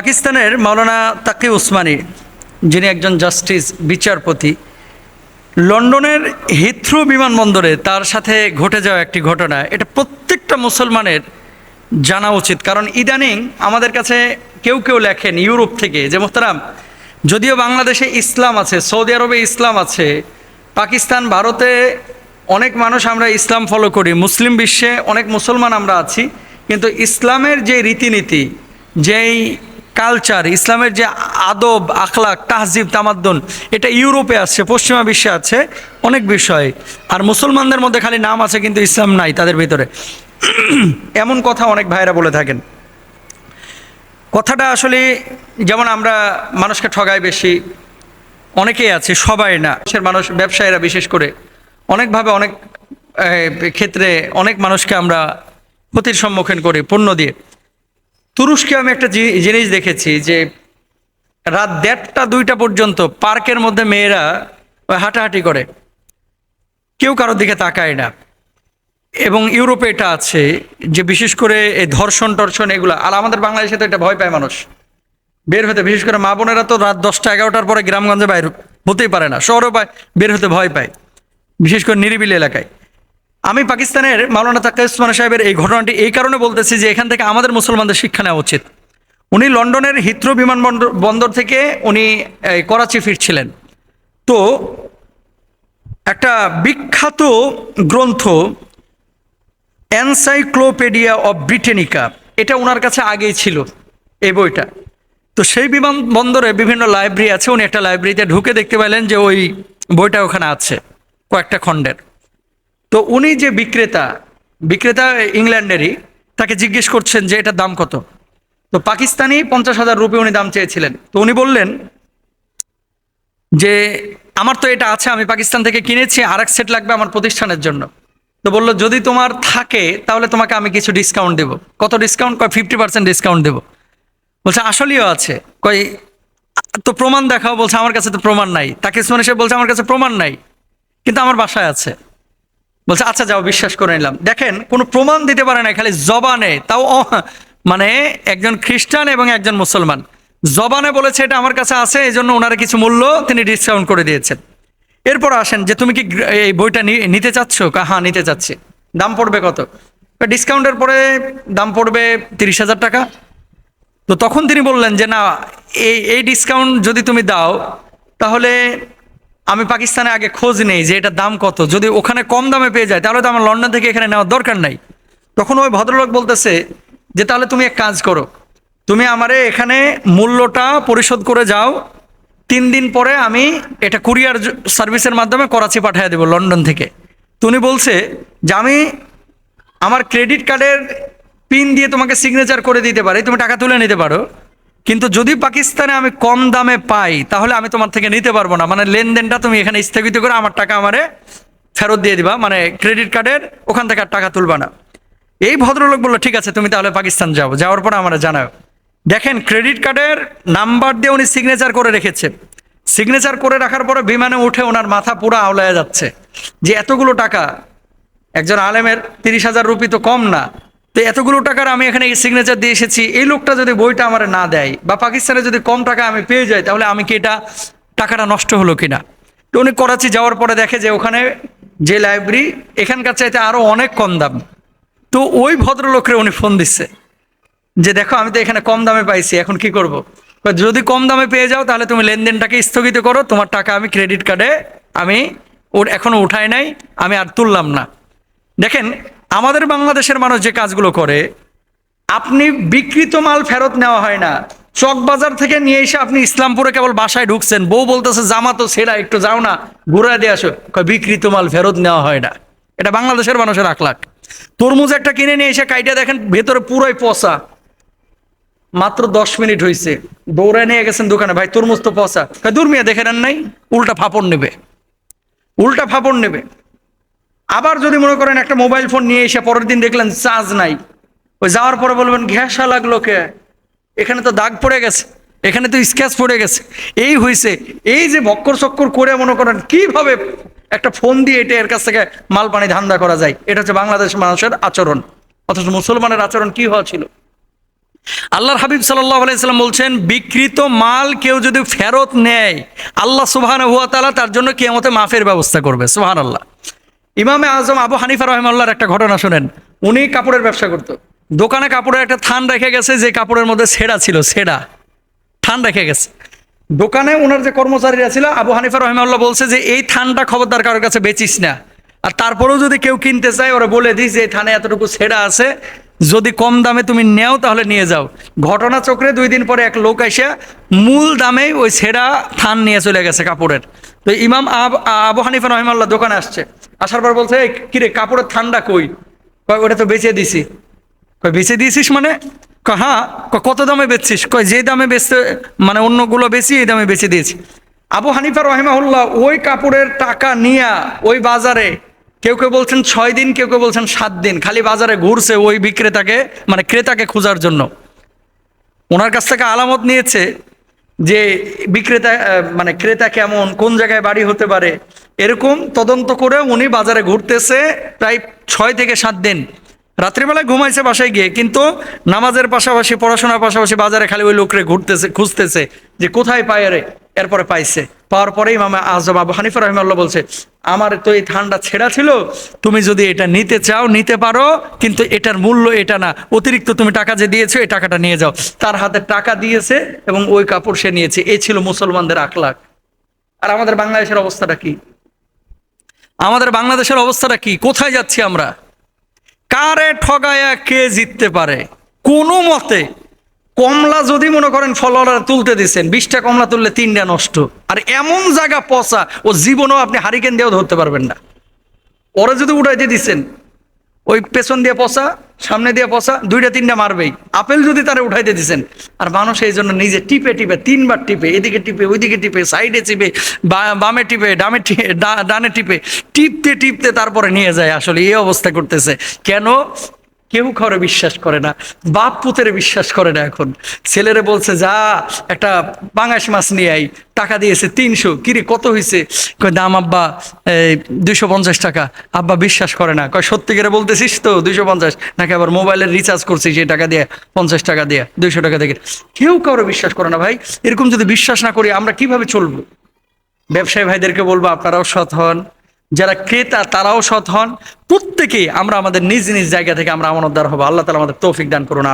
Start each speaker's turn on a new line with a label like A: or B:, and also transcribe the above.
A: পাকিস্তানের মাওলানা তাকি উসমানী, যিনি একজন জাস্টিস বিচারপতি, লন্ডনের হিথ্রো বিমানবন্দরে তার সাথে ঘটে যাওয়া একটি ঘটনা, এটা প্রত্যেকটা মুসলমানের জানা উচিত। কারণ ইদানিং আমাদের কাছে কেউ কেউ লেখেন ইউরোপ থেকে যে মোহতারাম, যদিও বাংলাদেশে ইসলাম আছে, সৌদি আরবে ইসলাম আছে, পাকিস্তান ভারতে অনেক মানুষ আমরা ইসলাম ফলো করি, মুসলিম বিশ্বে অনেক মুসলমান আমরা আছি, কিন্তু ইসলামের যে রীতিনীতি, যেই কালচার, ইসলামের যে আদব আখলাক তাহজিব তামাদ্দুন, এটা ইউরোপে আছে, পশ্চিমা বিশ্বে আছে অনেক বিষয়। আর মুসলমানদের মধ্যে খালি নাম আছে কিন্তু ইসলাম নাই তাদের ভিতরে, এমন কথা অনেক ভাইরা বলে থাকেন। কথাটা আসলে যেমন আমরা মানুষকে ঠগাই বেশি, অনেকেই আছে, সবাই না, দেশের মানুষ ব্যবসায়ীরা বিশেষ করে অনেকভাবে অনেক ক্ষেত্রে অনেক মানুষকে আমরা ক্ষতির সম্মুখীন করি পণ্য দিয়ে। তুরস্কে আমি একটা জিনিস দেখেছি যে রাত 1:30-2টা পর্যন্ত পার্কের মধ্যে মেয়েরা হাঁটাহাঁটি করে, কেউ কারোর দিকে তাকায় না। এবং ইউরোপে এটা আছে যে বিশেষ করে এই ধর্ষণ টর্ষণ এগুলো, আর আমাদের বাংলাদেশে তো এটা ভয় পায় মানুষ বের হতে, বিশেষ করে মা বোনেরা তো রাত 10টা-11টার পরে গ্রামগঞ্জে বাইরে হতেই পারে না, শহরেও বের হতে ভয় পায়, বিশেষ করে নিরিবিলি এলাকায়। আমি পাকিস্তানের মাওলানা তাকি উসমানী সাহেবের এই ঘটনাটি এই কারণে বলতেছি যে এখান থেকে আমাদের মুসলমানদের শিক্ষা নেওয়া উচিত। উনি লন্ডনের হিথ্রো বিমানবন্দর থেকে উনি করাচি ফিরছিলেন, তো একটা বিখ্যাত গ্রন্থ এনসাইক্লোপিডিয়া অফ ব্রিটেনিকা, এটা ওনার কাছে আগেই ছিল এই বইটা। তো সেই বিমানবন্দরে বিভিন্ন লাইব্রেরি আছে, উনি একটা লাইব্রেরিতে ঢুকে দেখতে পেলেন যে ওই বইটা ওখানে আছে কয়েকটা খণ্ডের। তো উনি যে বিক্রেতা ইংল্যান্ডেরই, তাকে জিজ্ঞেস করছেন যে এটার দাম কত। তো পাকিস্তানি 50,000 রুপি উনি দাম চেয়েছিলেন। তো উনি বললেন যে আমার তো এটা আছে, আমি পাকিস্তান থেকে কিনেছি, আর এক সেট লাগবে আমার প্রতিষ্ঠানের জন্য। তো বললো যদি তোমার থাকে তাহলে তোমাকে আমি কিছু ডিসকাউন্ট দেবো। কত ডিসকাউন্ট? কয় 50% ডিসকাউন্ট দেবো। বলছে আসলেও আছে? কয় তো প্রমাণ দেখাও। বলছে আমার কাছে তো প্রমাণ নাই। তাকে উসমানী সাহেব বলছে আমার কাছে প্রমাণ নাই, কিন্তু আমার বাসায় আছে। বলছে আচ্ছা যাও, বিশ্বাস করে নিলাম। দেখেন, কোনো প্রমাণ দিতে পারে না, খালি জবানে, তাও মানে একজন খ্রিস্টান এবং একজন মুসলমান জবানে বলেছে এটা আমার কাছে আছে, এই জন্য ওনারা কিছু মূল্য তিনি ডিসকাউন্ট করে দিয়েছেন। এরপর আসেন যে তুমি কি এই বইটা নিতে চাচ্ছ? হ্যাঁ নিতে চাচ্ছি। দাম পড়বে কত? ডিসকাউন্টের পরে দাম পড়বে 30,000 টাকা। তো তখন তিনি বললেন যে না, এই ডিসকাউন্ট যদি তুমি দাও তাহলে আমি পাকিস্তানে আগে খোঁজ নেই যে এটার দাম কত, যদি ওখানে কম দামে পেয়ে যায় তাহলে তো আমার লন্ডন থেকে এখানে নেওয়ার দরকার নাই। তখন ওই ভদ্রলোক বলতেছে যে তাহলে তুমি এক কাজ করো, তুমি আমারে এখানে মূল্যটা পরিশোধ করে যাও, 3 দিন পরে আমি এটা কুরিয়ার সার্ভিসের মাধ্যমে করাচি পাঠিয়ে দেবো লন্ডন থেকে। তো উনি বলছে যে আমি আমার ক্রেডিট কার্ডের পিন দিয়ে তোমাকে সিগনেচার করে দিতে পারি, তুমি টাকা তুলে নিতে পারো, কিন্তু যদি পাকিস্তানে আমি কম দামে পাই তাহলে আমি তোমার থেকে নিতে পারবো না, মানে লেনদেনটা তুমি এখানে স্থগিত করে আমার টাকা আমারে ফেরত দিয়ে দিবা, মানে ক্রেডিট কার্ডের ওখান থেকে আর টাকা তুলবা না। এই ভদ্রলোক বললো ঠিক আছে, তুমি তাহলে পাকিস্তান যাও, যাওয়ার পরে আমরা জানাও। দেখেন, ক্রেডিট কার্ডের নাম্বার দিয়ে উনি সিগনেচার করে রেখেছে। সিগনেচার করে রাখার পরে বিমানে উঠে ওনার মাথা পুরো আওলায় যাচ্ছে যে এতগুলো টাকা, একজন আলেমের 30,000 রুপি তো কম না, তো এতগুলো টাকার আমি এখানে সিগনেচার দিয়ে এসেছি, এই লোকটা যদি বইটা আমার না দেয় বা পাকিস্তানে যদি কম টাকা আমি পেয়ে যাই তাহলে আমি কি এটা টাকাটা নষ্ট হলো কিনা। তো উনি করাচি যাওয়ার পরে দেখে যে ওখানে যে লাইব্রেরি এখানকার চাইতে আরও অনেক কম দাম। তো ওই ভদ্রলোকরে উনি ফোন দিচ্ছে যে দেখো আমি তো এখানে কম দামে পাইছি, এখন কি করব? যদি কম দামে পেয়ে যাও তাহলে তুমি লেনদেনটাকে স্থগিত করো, তোমার টাকা আমি ক্রেডিট কার্ডে আমি এখনো উঠাই নাই, আমি আর তুললাম না। দেখেন, আমাদের বাংলাদেশের মানুষ যে কাজগুলো করে, আপনি বিকৃত মাল ফেরত নেওয়া হয় না, চকবাজার থেকে নিয়ে এসে আপনি ইসলামপুরে কেবল বাসায় ঢুকছেন, বউ বলতেছে জামা তো ছেঁড়া, একটু যাও না ঘুরে দিয়ে আসো, বিকৃত মাল ফেরত নেওয়া হয় না। এটা বাংলাদেশের মানুষের আখলাক। তরমুজ একটা কিনে নিয়ে এসে কাইটা দেখেন ভেতরে পুরোই পচা, মাত্র 10 মিনিট হয়েছে, দৌড়ায় নিয়ে গেছেন দোকানে, ভাই তরমুজ তো পচা। দূর মিয়া, দেখে নেন নাই, উল্টা ফাপড় নেবে, উল্টা ফাপড় নেবে। আবার যদি মনে করেন একটা মোবাইল ফোন নিয়ে এসে পরের দিন দেখলেন চার্জ নাই, ওই যাওয়ার পরে বলবেন ঘ্যাসা লাগলো কে, এখানে তো দাগ পড়ে গেছে, এখানে তো স্ক্র্যাচ পড়ে গেছে, এই হয়েছে। এই যে ভক্কর চক্কর করে মনে করেন কিভাবে একটা ফোন দিয়ে এটা এর কাছ থেকে মাল পানি ধান্দা করা যায়, এটা হচ্ছে বাংলাদেশ মানুষের আচরণ। অথচ মুসলমানের আচরণ কি হওয়া ছিল? আল্লাহর হাবিব সাল্লাল্লাহু আলাইহি সাল্লাম বলছেন, বিকৃত মাল কেউ যদি ফেরত নেয়, আল্লাহ সুবহানাহু ওয়া তাআলা তার জন্য কিয়ামতে মাফের ব্যবস্থা করবে। সুবহানাল্লাহ। ইমামে আজম আবু হানিফা রাহিমাহুল্লাহর একটা ঘটনা শুনেন। উনি কাপড়ের ব্যবসা করতো। দোকানে কাপড়ের একটা থান রেখে গেছে, যে কাপড়ের মধ্যে ছেঁড়া ছিল, ছেঁড়া থান রেখে গেছে। দোকানে ওনার যে কর্মচারীরা ছিল, আবু হানিফা রহিমাহুল্লাহ বলছে যে এই থানটা খবরদার কারোর কাছে বেচিস না, আর তারপরেও যদি কেউ কিনতে চায় ওরা বলে দিস যে এই থানে এতটুকু ছেঁড়া আছে, যদি কম দামে তুমি নেও তাহলে নিয়ে যাও। ঘটনা চক্রে 2 দিন পরে এক লোক এসে মূল দামে ওই ছেঁড়া থান নিয়ে চলে গেছে কাপড়ের। তো ইমাম আবু হানিফা রহিমাহুল্লাহ দোকানে আসছে, আসার পর বলছে, এই কিরে কাপড়ের থানটা কই? কয় ওটা তো বেচে দিছি। কয় বেচে দিয়েছিস মানে? কয় হ্যাঁ। কত দামে বেচছিস? কয় যে দামে বেচতে মানে অন্যগুলো বেশি, এই দামে বেচে দিয়েছি। আবু হানিফা রহিমাহুল্লাহ ওই কাপড়ের টাকা নিয়ে ওই বাজারে, কেউ কেউ বলছেন 6 দিন, কেউ কেউ বলছেন 7 দিন, খালি বাজারে ঘুরছে ওই বিক্রেতাকে মানে ক্রেতাকে খোঁজার জন্য। ওনার কাছ থেকে আলামত নিয়েছে যে বিক্রেতা মানে ক্রেতা কেমন, কোন জায়গায় বাড়ি হতে পারে, এরকম তদন্ত করে উনি বাজারে ঘুরতেছে প্রায় 6 থেকে 7 দিন। রাত্রিবেলায় ঘুমাইছে বাসায় গিয়ে, কিন্তু নামাজের পাশাপাশি পড়াশোনার পাশাপাশি বাজারে খালি ওই লোকরে ঘুরতেছে, খুঁজতেছে যে কোথায় পায় রে। এরপরে পাইছে, পাওয়ার পরে ইমাম আজম আবু হানিফা রাহিমাহুল্লাহ বলছে, আমার তো এই ঠান্ডা ছেঁড়া ছিল, তুমি যদি এটা নিতে চাও নিতে পারো, কিন্তু এটার মূল্য এটা না, অতিরিক্ত তুমি টাকা যে দিয়েছো এই টাকাটা নিয়ে যাও। তার হাতে টাকা দিয়েছে এবং ওই কাপড় সে নিয়েছে। এই ছিল মুসলমানদের আখলাক। আর আমাদের বাংলাদেশের অবস্থাটা কি? আমাদের বাংলাদেশের অবস্থাটা কি? কোথায় যাচ্ছি আমরা? কারে ঠগায়া কে জিততে পারে? কোনো মতে কমলা যদি মনে করেন ফলোয়ার তুলতে দিচ্ছেন, 20টা কমলা তুললে 3টা নষ্ট। আর এমন জায়গা পচা, ও জীবনেও আপনি হারিকেন দিয়েও ধরতে পারবেন না। ওরা যদি উঠাইতে দিচ্ছেন, ওই পেছন দিয়ে পচা, সামনে দিয়ে পচা, 2টা 3টা মারবেই। আপেল যদি তারা উঠাইতে দিচ্ছেন, আর মানুষ এই জন্য নিজে টিপে টিপে 3বার টিপে, এদিকে টিপে ওইদিকে টিপে, সাইডে টিপে, বামে টিপে, ডানে টিপে, টিপতে টিপতে তারপরে নিয়ে যায়। আসলে এই অবস্থা করতেছে কেন? কেউ কারো বিশ্বাস করে না, বাপ পুতের বিশ্বাস করে না। এখন ছেলেরে বলছে যা একটা পাঙাশ মাছ নিয়ে আই, টাকা দিয়েছে 300। কিরে কত হয়েছে? কয় দাম আব্বা 250 টাকা। আব্বা বিশ্বাস করে না, কয় সত্যি করে বলতেছিস তো 250? নাকি আবার মোবাইলের রিচার্জ করছিস সেই টাকা দিয়ে, 50 টাকা দিয়ে, 200 টাকা দিয়ে? কেউ কারো বিশ্বাস করে না ভাই। এরকম যদি বিশ্বাস না করি আমরা কিভাবে চলবো? ব্যবসায়ী ভাইদেরকে বলবো আপনারাও সৎ হন, যারা ক্রেতা তারাও সৎ হন। প্রত্যেকেই আমরা আমাদের নিজ নিজ জায়গা থেকে আমরা আমানতদার হবো। আল্লাহ তাআলা আমাদের তৌফিক দান করুন।